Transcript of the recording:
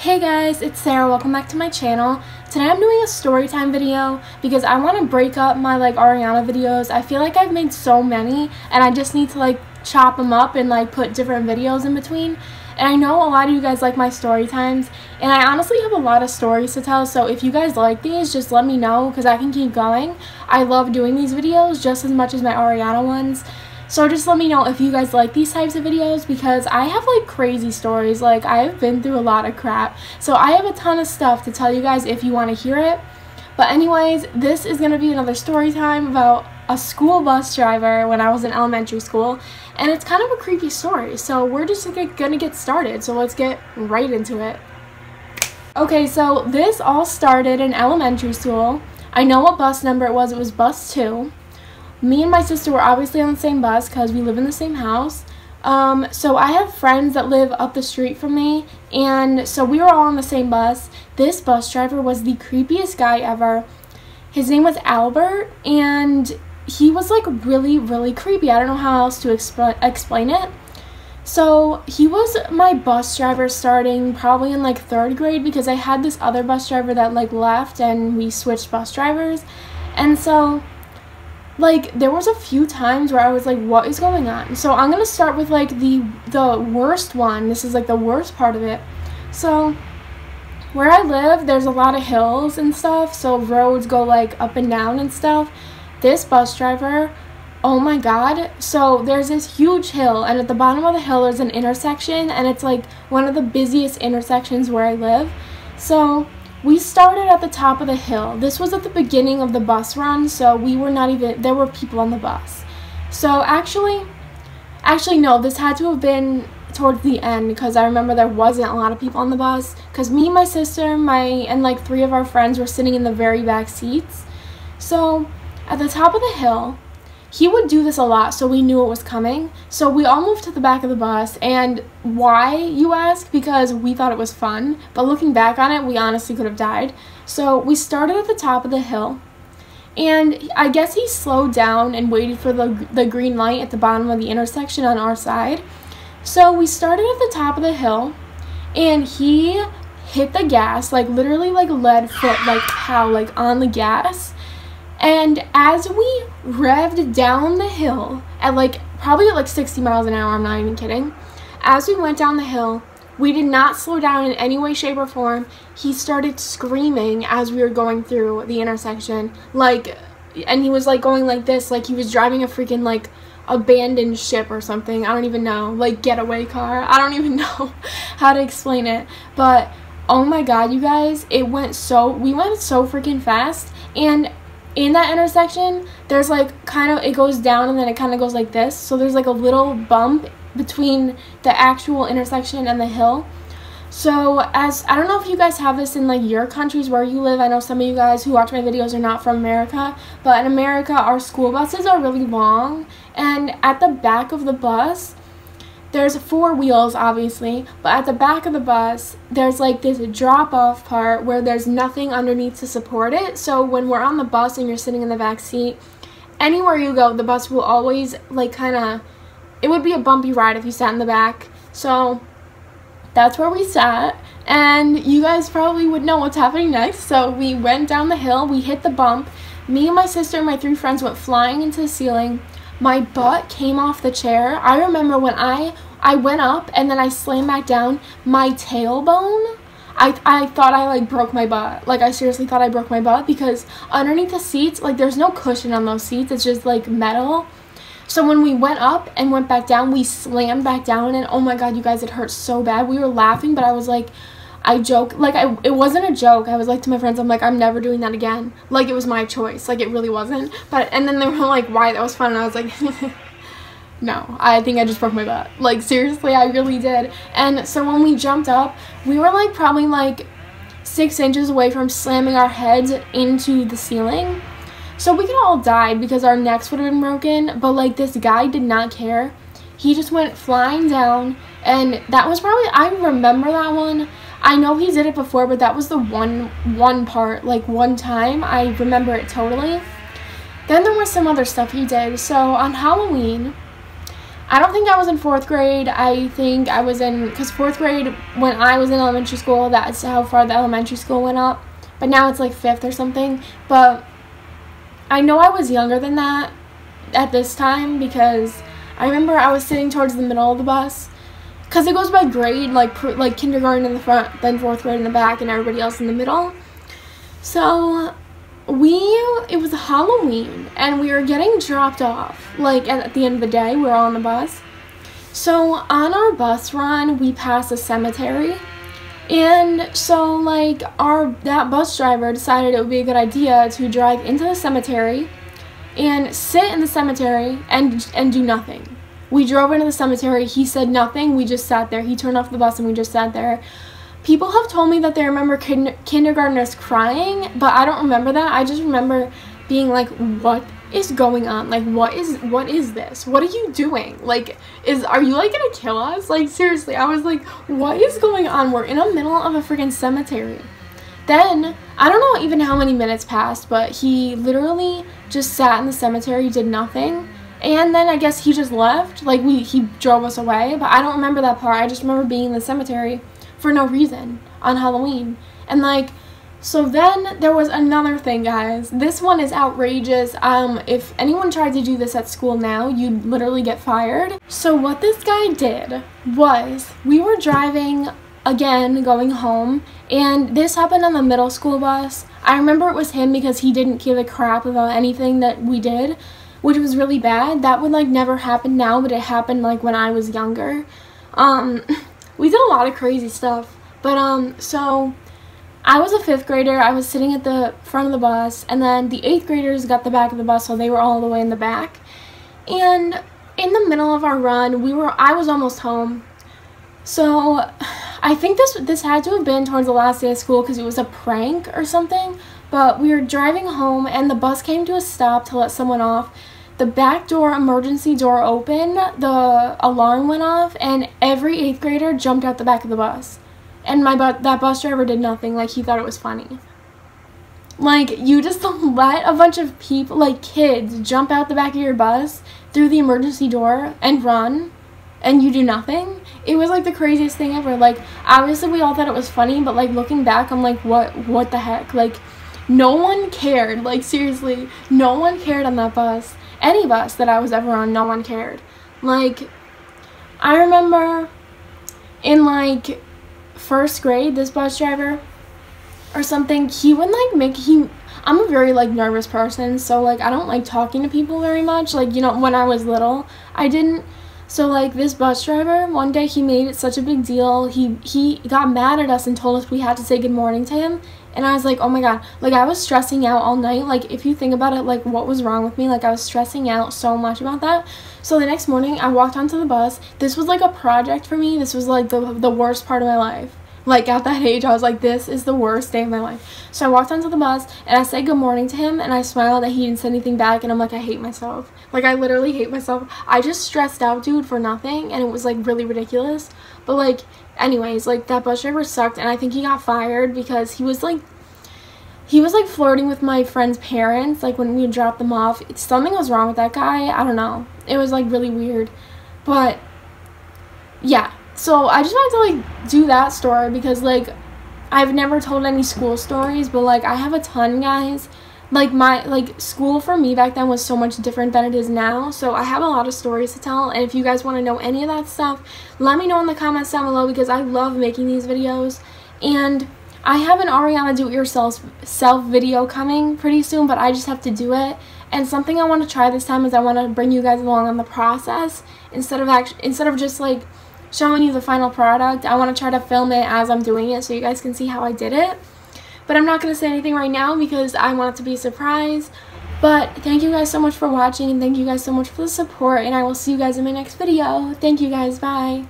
Hey guys, it's Sarah. Welcome back to my channel. Today I'm doing a story time video because I want to break up my Ariana videos. I feel like I've made so many and I just need to chop them up and put different videos in between. And I know a lot of you guys like my story times, and I honestly have a lot of stories to tell, so if you guys like these, just let me know because I can keep going. I love doing these videos just as much as my Ariana ones. So just let me know if you guys like these types of videos because I have crazy stories. I've been through a lot of crap. So I have a ton of stuff to tell you guys if you want to hear it. But anyways, this is going to be another story time about a school bus driver when I was in elementary school. And it's kind of a creepy story. So we're just going to get started. So let's get right into it. Okay, so this all started in elementary school. I know what bus number it was. It was bus 2. Me and my sister were obviously on the same bus because we live in the same house. So I have friends that live up the street from me, and so we were all on the same bus. This bus driver was the creepiest guy ever. His name was Albert, and he was really, really creepy. I don't know how else to explain it. So he was my bus driver starting probably in 3rd grade because I had this other bus driver that left and we switched bus drivers. And so there was a few times where I was what is going on? So I'm gonna start with the worst one. This is the worst part of it. So where I live, there's a lot of hills and stuff, so roads go up and down and stuff. This bus driver, oh my god, so there's this huge hill, and at the bottom of the hill there's an intersection, and it's one of the busiest intersections where I live. So we started at the top of the hill. This was at the beginning of the bus run, so we were not even, there were people on the bus. So actually no, this had to have been towards the end because I remember there wasn't a lot of people on the bus because me, my sister, and 3 of our friends were sitting in the very back seats. So at the top of the hill, he would do this a lot, so we knew it was coming. So we all moved to the back of the bus, and why, you ask? Because we thought it was fun, but looking back on it, we honestly could have died. So we started at the top of the hill, and I guess he slowed down and waited for the green light at the bottom of the intersection on our side. So we started at the top of the hill, and he hit the gas, literally lead foot, pow, on the gas. And as we revved down the hill at probably at 60 miles an hour, I'm not even kidding. As we went down the hill, we did not slow down in any way, shape, or form. He started screaming as we were going through the intersection, and he was going like this, he was driving a freaking abandoned ship or something. I don't even know, getaway car. I don't even know how to explain it. But oh my god, you guys, we went so freaking fast. And in that intersection, there's it goes down and then it kind of goes like this. So there's a little bump between the actual intersection and the hill. So I don't know if you guys have this in your countries where you live. I know some of you guys who watch my videos are not from America, but in America our school buses are really long, and at the back of the bus there's 4 wheels, obviously, but at the back of the bus, there's this drop-off part where there's nothing underneath to support it. So when we're on the bus and you're sitting in the back seat, anywhere you go, the bus will always, it would be a bumpy ride if you sat in the back. So that's where we sat, and you guys probably would know what's happening next. So we went down the hill, we hit the bump. Me and my sister and my 3 friends went flying into the ceiling. My butt came off the chair. I remember when I went up and then I slammed back down, my tailbone, I thought I broke my butt. I seriously thought I broke my butt because underneath the seats, there's no cushion on those seats. It's just metal. So when we went up and went back down, we slammed back down, and oh my god, you guys, it hurt so bad. We were laughing, but I was I joke, it wasn't a joke. I was to my friends, I'm never doing that again. It was my choice. It really wasn't. But, and then they were why? That was fun. And I was no, I think I just broke my butt. Seriously, I really did. And so when we jumped up, we were probably 6 inches away from slamming our heads into the ceiling. So we could all die because our necks would have been broken. But this guy did not care. He just went flying down, and that was probably, I remember that one. I know he did it before, but that was the one part, one time. I remember it totally. Then there was some other stuff he did. So on Halloween, I don't think I was in 4th grade. I think I was in, because 4th grade, when I was in elementary school, that's how far the elementary school went up. But now it's like 5th or something. But I know I was younger than that at this time, because I remember I was sitting towards the middle of the bus. Because it goes by grade, like kindergarten in the front, then 4th grade in the back, and everybody else in the middle. So it was Halloween, and we were getting dropped off, like, at the end of the day. We were all on the bus. So on our bus run, we passed a cemetery, and so, like, that bus driver decided it would be a good idea to drive into the cemetery and sit in the cemetery and do nothing. We drove into the cemetery, he said nothing, we just sat there. He turned off the bus and we just sat there. People have told me that they remember kindergartners crying, but I don't remember that. I just remember being like, what is going on? Like, what is this? What are you doing? Like, are you, like, gonna kill us? Like, seriously, I was like, what is going on? We're in the middle of a freaking cemetery. Then, I don't know even how many minutes passed, but he literally just sat in the cemetery, did nothing. And then I guess he just left. Like, he drove us away, but I don't remember that part. I just remember being in the cemetery for no reason on Halloween. And, like, so then there was another thing, guys. This one is outrageous. If anyone tried to do this at school now, you'd literally get fired. So what this guy did was, we were driving again, going home, and this happened on the middle school bus. I remember it was him because he didn't give a crap about anything that we did, which was really bad. That would, like, never happen now, but it happened, like, when I was younger. We did a lot of crazy stuff, but, so I was a 5th grader. I was sitting at the front of the bus, and then the 8th graders got the back of the bus, so they were all the way in the back. And in the middle of our run, I was almost home. So I think this had to have been towards the last day of school because it was a prank or something, but we were driving home, and the bus came to a stop to let someone off. The back door, emergency door opened, the alarm went off, and every 8th grader jumped out the back of the bus. And that bus driver did nothing, like, he thought it was funny. Like, you just let a bunch of people, like, kids, jump out the back of your bus through the emergency door and run, and you do nothing? It was, like, the craziest thing ever. Like, obviously we all thought it was funny, but, like, looking back, I'm like, what the heck? Like, no one cared. Like, seriously, no one cared on that bus. Any bus that I was ever on, no one cared. Like, I remember in, like, 1st grade, this bus driver or something, he would, like, I'm a very, like, nervous person, so, like, I don't like talking to people very much. Like, you know, when I was little, I didn't. So, like, this bus driver, one day he made it such a big deal. He got mad at us and told us we had to say good morning to him. And I was like, oh my god, like, I was stressing out all night. Like, if you think about it, like, what was wrong with me? Like, I was stressing out so much about that. So the next morning, I walked onto the bus. This was, like, a project for me. This was, like, the worst part of my life. Like, at that age, I was like, this is the worst day of my life. So I walked onto the bus, and I said good morning to him, and I smiled, and he didn't say anything back, and I'm like, I hate myself. Like, I literally hate myself. I just stressed out, dude, for nothing, and it was, like, really ridiculous. But, like, anyways, like, that bus driver sucked, and I think he got fired because he was, like, flirting with my friend's parents, like, when we dropped them off. Something was wrong with that guy. I don't know. It was, like, really weird. But, yeah. So, I just wanted to, like, do that story because, like, I've never told any school stories, but, like, I have a ton, guys. Like, school for me back then was so much different than it is now, so I have a lot of stories to tell, and if you guys want to know any of that stuff, let me know in the comments down below because I love making these videos. And I have an Ariana do-it-yourself video coming pretty soon, but I just have to do it. And something I want to try this time is I want to bring you guys along on the process instead of just, like, showing you the final product. I want to try to film it as I'm doing it so you guys can see how I did it. But I'm not going to say anything right now because I want it to be a surprise. But thank you guys so much for watching, and thank you guys so much for the support, and I will see you guys in my next video. Thank you guys. Bye.